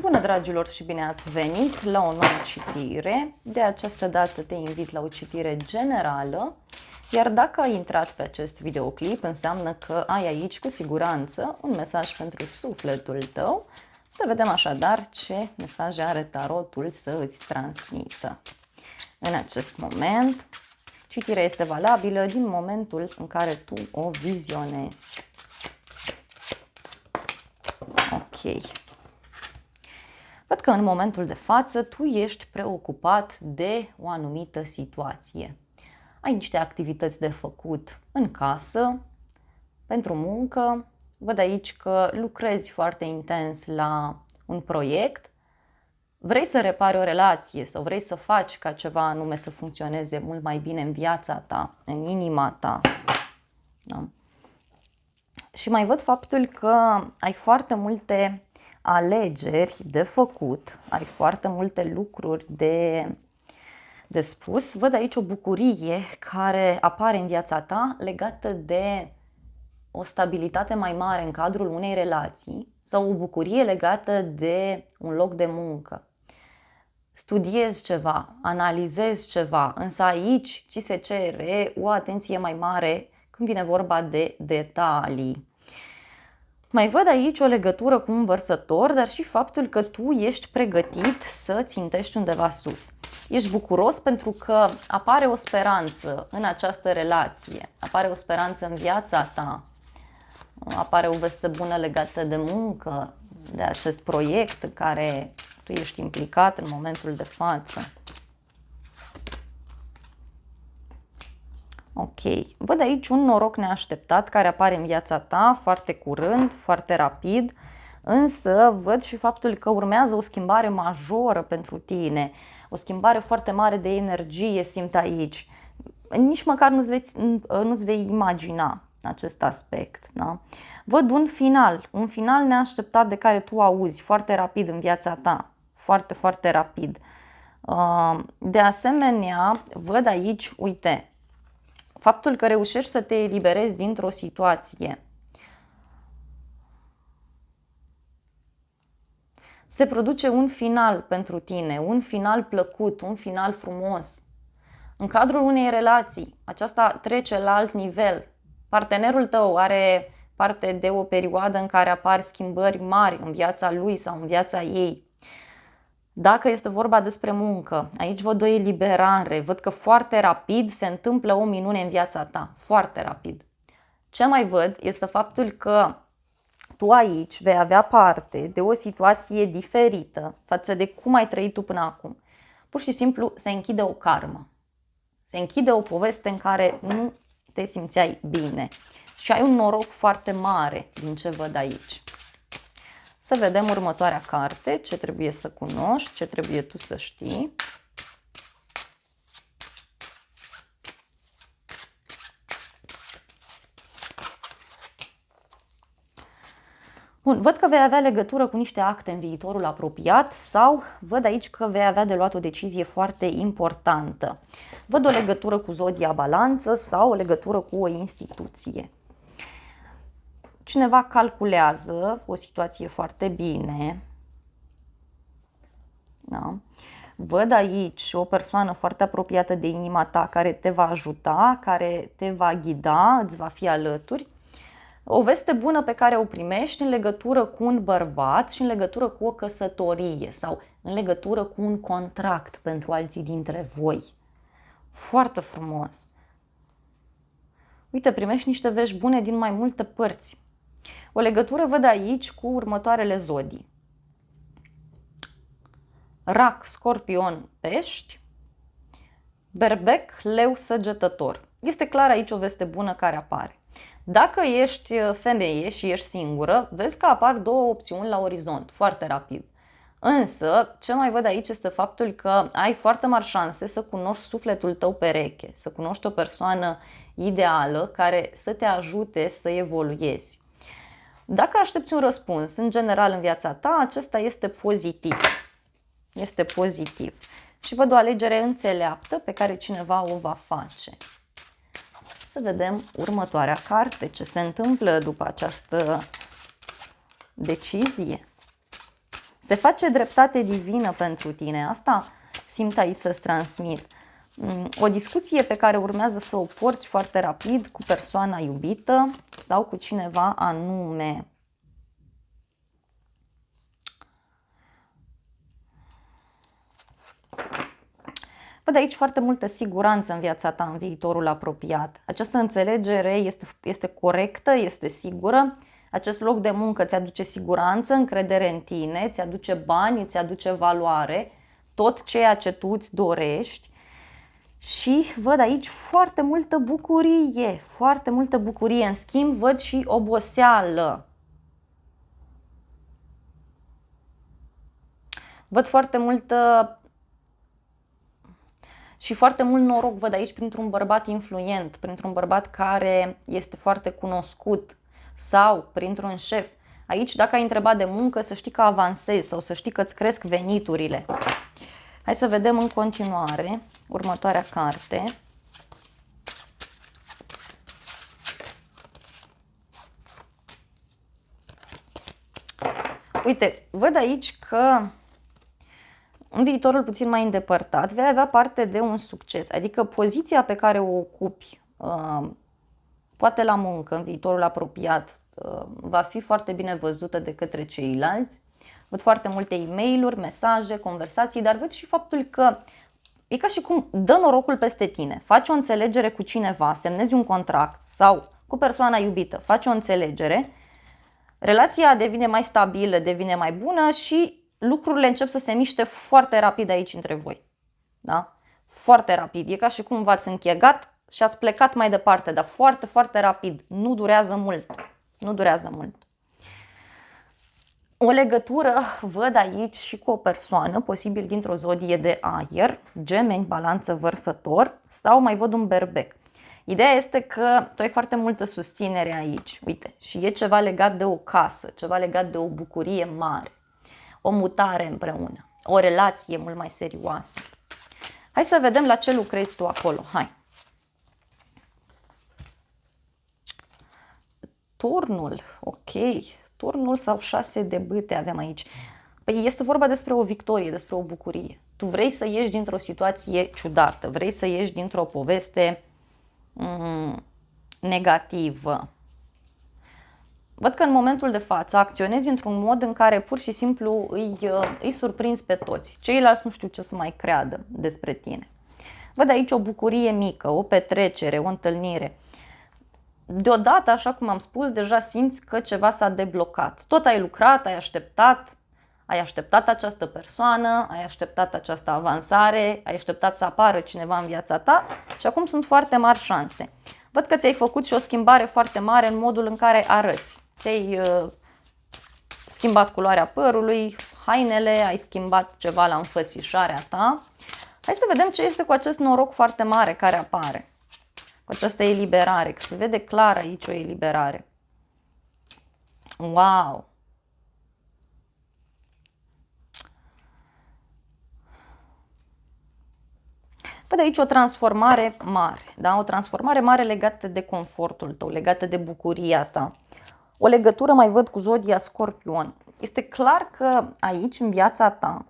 Bună, dragilor, și bine ați venit la o nouă citire. De această dată te invit la o citire generală, iar dacă ai intrat pe acest videoclip, înseamnă că ai aici cu siguranță un mesaj pentru sufletul tău. Să vedem așadar ce mesaje are tarotul să îți transmită. În acest moment, citirea este valabilă din momentul în care tu o vizionezi. Ok. Văd că în momentul de față tu ești preocupat de o anumită situație. Ai niște activități de făcut în casă, pentru muncă. Văd aici că lucrezi foarte intens la un proiect. Vrei să repari o relație sau vrei să faci ca ceva anume să funcționeze mult mai bine în viața ta, în inima ta. Da? Și mai văd faptul că ai foarte multe alegeri de făcut, ai foarte multe lucruri de spus. Văd aici o bucurie care apare în viața ta legată de o stabilitate mai mare în cadrul unei relații sau o bucurie legată de un loc de muncă. Studiezi ceva, analizezi ceva, însă aici ți se cere o atenție mai mare când vine vorba de detalii. Mai văd aici o legătură cu un învățător, dar și faptul că tu ești pregătit să țintești undeva sus. Ești bucuros pentru că apare o speranță în această relație, apare o speranță în viața ta, apare o veste bună legată de muncă, de acest proiect în care tu ești implicat în momentul de față. Ok, văd aici un noroc neașteptat care apare în viața ta foarte curând, foarte rapid, însă văd și faptul că urmează o schimbare majoră pentru tine, o schimbare foarte mare de energie simt aici. Nici măcar nu-ți vei imagina acest aspect. Da? Văd un final neașteptat de care tu auzi foarte rapid în viața ta, foarte, foarte rapid. De asemenea, văd aici, uite, faptul că reușești să te eliberezi dintr-o situație. Se produce un final pentru tine, un final plăcut, un final frumos. În cadrul unei relații, aceasta trece la alt nivel. Partenerul tău are parte de o perioadă în care apar schimbări mari în viața lui sau în viața ei. Dacă este vorba despre muncă, aici văd o eliberare, văd că foarte rapid se întâmplă o minune în viața ta, foarte rapid. Ce mai văd este faptul că tu aici vei avea parte de o situație diferită față de cum ai trăit tu până acum. Pur și simplu se închide o karmă, se închide o poveste în care nu te simțeai bine și ai un noroc foarte mare din ce văd aici. Să vedem următoarea carte, ce trebuie să cunoști, ce trebuie tu să știi. Bun, văd că vei avea legătură cu niște acte în viitorul apropiat sau văd aici că vei avea de luat o decizie foarte importantă. Văd o legătură cu zodia Balanță sau o legătură cu o instituție. Cineva calculează o situație foarte bine. Da? Văd aici o persoană foarte apropiată de inima ta care te va ajuta, care te va ghida, îți va fi alături. O veste bună pe care o primești în legătură cu un bărbat și în legătură cu o căsătorie sau în legătură cu un contract pentru alții dintre voi. Foarte frumos. Uite, primești niște vești bune din mai multe părți. O legătură văd aici cu următoarele zodii. Rac, Scorpion, Pești, Berbec, Leu, Săgetător. Este clar aici o veste bună care apare. Dacă ești femeie și ești singură, vezi că apar două opțiuni la orizont, foarte rapid. Însă, ce mai văd aici este faptul că ai foarte mari șanse să cunoști sufletul tău pereche, să cunoști o persoană ideală care să te ajute să evoluezi. Dacă aștepți un răspuns, în general în viața ta, acesta este pozitiv. Este pozitiv. Și văd o alegere înțeleaptă pe care cineva o va face. Să vedem următoarea carte, ce se întâmplă după această decizie. Se face dreptate divină pentru tine. Asta simt aici să-ți transmit. O discuție pe care urmează să o porți foarte rapid cu persoana iubită sau cu cineva anume. Văd aici foarte multă siguranță în viața ta, în viitorul apropiat. Această înțelegere este corectă, este sigură. Acest loc de muncă ți aduce siguranță, încredere în tine, ți aduce bani, ți aduce valoare, tot ceea ce tu îți dorești. Și văd aici foarte multă bucurie, foarte multă bucurie. În schimb, văd și oboseală. Văd foarte multă și foarte mult noroc văd aici printr-un bărbat influent, printr-un bărbat care este foarte cunoscut sau printr-un șef. Aici, dacă ai întrebat de muncă, să știi că avansezi sau să știi că îți cresc veniturile. Hai să vedem în continuare următoarea carte. Uite, văd aici că în viitorul puțin mai îndepărtat vei avea parte de un succes, adică poziția pe care o ocupi, poate la muncă, în viitorul apropiat, va fi foarte bine văzută de către ceilalți. Văd foarte multe e-mail-uri, mesaje, conversații, dar văd și faptul că e ca și cum dă norocul peste tine. Faci o înțelegere cu cineva, semnezi un contract sau cu persoana iubită, faci o înțelegere, relația devine mai stabilă, devine mai bună și lucrurile încep să se miște foarte rapid aici între voi. Da? Foarte rapid. E ca și cum v-ați închegat și ați plecat mai departe, dar foarte, foarte rapid. Nu durează mult. Nu durează mult. O legătură văd aici și cu o persoană, posibil dintr-o zodie de aer, Gemeni, Balanță, Vărsător, sau mai văd un berbec. Ideea este că tu ai foarte multă susținere aici. Uite, și e ceva legat de o casă, ceva legat de o bucurie mare, o mutare împreună, o relație mult mai serioasă. Hai să vedem la ce lucrezi tu acolo. Hai. Turnul, ok. Turnul sau 6 de bâte avem aici. Păi este vorba despre o victorie, despre o bucurie. Tu vrei să ieși dintr-o situație ciudată, vrei să ieși dintr-o poveste negativă. Văd că în momentul de față acționezi într-un mod în care pur și simplu îi surprinzi pe toți. Ceilalți nu știu ce să mai creadă despre tine. Văd aici o bucurie mică, o petrecere, o întâlnire. Deodată, așa cum am spus, deja simți că ceva s-a deblocat. Tot ai lucrat, ai așteptat această persoană, ai așteptat această avansare, ai așteptat să apară cineva în viața ta și acum sunt foarte mari șanse. Văd că ți-ai făcut și o schimbare foarte mare în modul în care arăți. Ți-ai schimbat culoarea părului, hainele, ai schimbat ceva la înfățișarea ta. Hai să vedem ce este cu acest noroc foarte mare care apare. Cu această eliberare, că se vede clar aici o eliberare. Wow! Văd aici o transformare mare, da? O transformare mare legată de confortul tău, legată de bucuria ta. O legătură mai văd cu zodia Scorpion. Este clar că aici, în viața ta,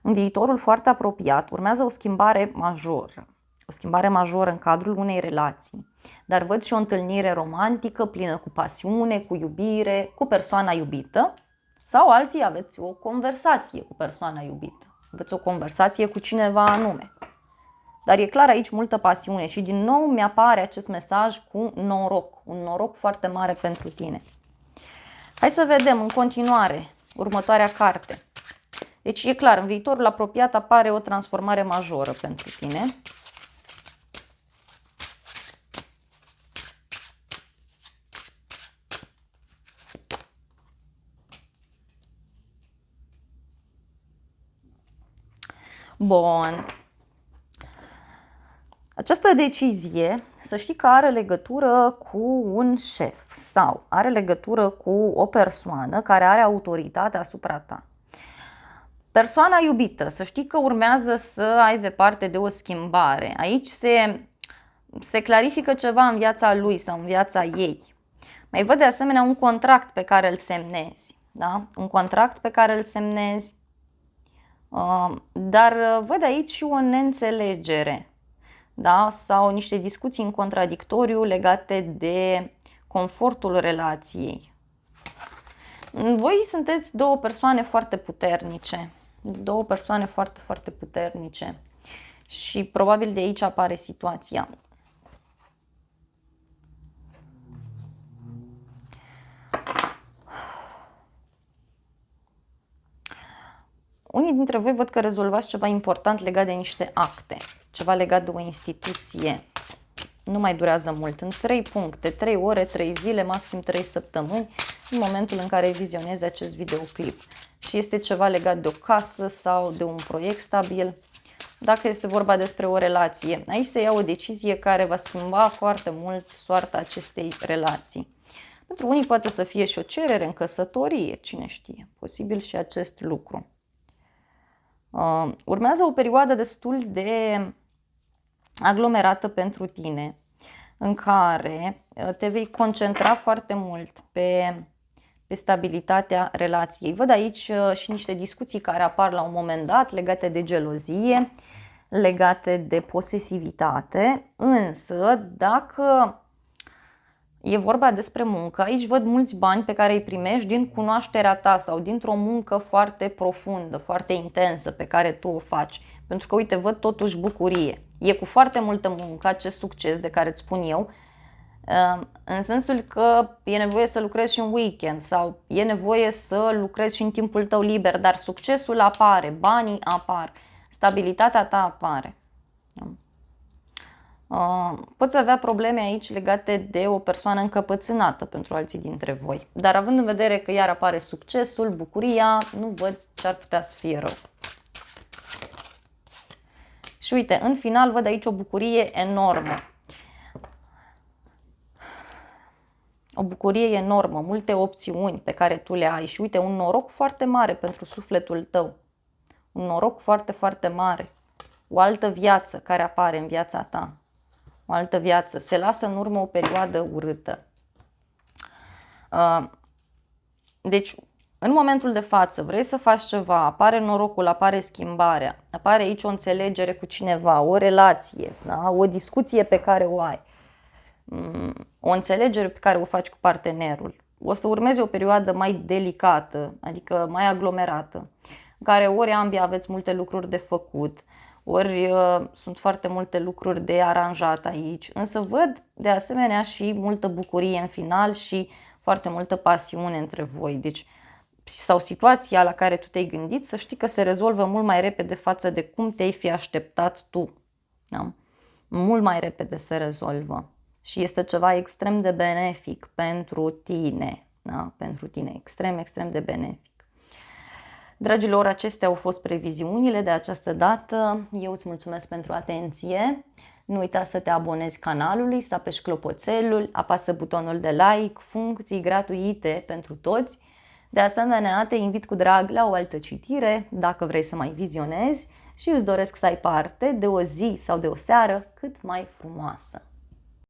în viitorul foarte apropiat, urmează o schimbare majoră. O schimbare majoră în cadrul unei relații. Dar văd și o întâlnire romantică, plină cu pasiune, cu iubire, cu persoana iubită. Sau alții aveți o conversație cu persoana iubită. Aveți o conversație cu cineva anume. Dar e clar aici multă pasiune și din nou mi-apare acest mesaj cu noroc. Un noroc foarte mare pentru tine. Hai să vedem în continuare următoarea carte. Deci e clar, în viitorul apropiat apare o transformare majoră pentru tine. Bun. Această decizie, să știi că are legătură cu un șef sau are legătură cu o persoană care are autoritate asupra ta. Persoana iubită, să știi că urmează să aibă parte de o schimbare. Aici se clarifică ceva în viața lui sau în viața ei. Mai văd de asemenea un contract pe care îl semnezi. da? Un contract pe care îl semnezi, dar văd aici și o neînțelegere, da? Sau niște discuții în contradictoriu legate de confortul relației. Voi sunteți două persoane foarte puternice, două persoane foarte, foarte puternice și probabil de aici apare situația. Unii dintre voi văd că rezolvați ceva important legat de niște acte, ceva legat de o instituție. Nu mai durează mult, în 3 puncte, 3 ore, 3 zile, maxim 3 săptămâni, în momentul în care vizionezi acest videoclip. Și este ceva legat de o casă sau de un proiect stabil. Dacă este vorba despre o relație, aici se ia o decizie care va schimba foarte mult soarta acestei relații. Pentru unii poate să fie și o cerere în căsătorie, cine știe, posibil și acest lucru. Urmează o perioadă destul de aglomerată pentru tine, în care te vei concentra foarte mult pe stabilitatea relației. Văd aici și niște discuții care apar la un moment dat legate de gelozie, legate de posesivitate, însă dacă e vorba despre muncă, aici văd mulți bani pe care îi primești din cunoașterea ta sau dintr-o muncă foarte profundă, foarte intensă pe care tu o faci. Pentru că, uite, văd totuși bucurie. E cu foarte multă muncă acest succes de care îți spun eu, în sensul că e nevoie să lucrezi și în weekend sau e nevoie să lucrezi și în timpul tău liber, dar succesul apare, banii apar, stabilitatea ta apare. Poți avea probleme aici legate de o persoană încăpățânată pentru alții dintre voi. Dar având în vedere că iar apare succesul, bucuria, nu văd ce ar putea să fie rău. Și uite, în final văd aici o bucurie enormă. O bucurie enormă, multe opțiuni pe care tu le ai și uite, un noroc foarte mare pentru sufletul tău. Un noroc foarte, foarte mare. O altă viață care apare în viața ta. O altă viață. Se lasă în urmă o perioadă urâtă. Deci, în momentul de față, vrei să faci ceva, apare norocul, apare schimbarea, apare aici o înțelegere cu cineva, o relație, da? O discuție pe care o ai, o înțelegere pe care o faci cu partenerul. O să urmeze o perioadă mai delicată, adică mai aglomerată, în care ori ambii aveți multe lucruri de făcut, ori sunt foarte multe lucruri de aranjat aici, însă văd de asemenea și multă bucurie în final și foarte multă pasiune între voi. Deci, sau situația la care tu te-ai gândit, să știi că se rezolvă mult mai repede față de cum te-ai fi așteptat tu. Da? Mult mai repede se rezolvă. Și este ceva extrem de benefic pentru tine. Da? Pentru tine, extrem, extrem de benefic. Dragilor, acestea au fost previziunile de această dată. Eu îți mulțumesc pentru atenție. Nu uita să te abonezi canalului, să apeși clopoțelul, apasă butonul de like, funcții gratuite pentru toți. De asemenea, te invit cu drag la o altă citire, dacă vrei să mai vizionezi, și îți doresc să ai parte de o zi sau de o seară cât mai frumoasă.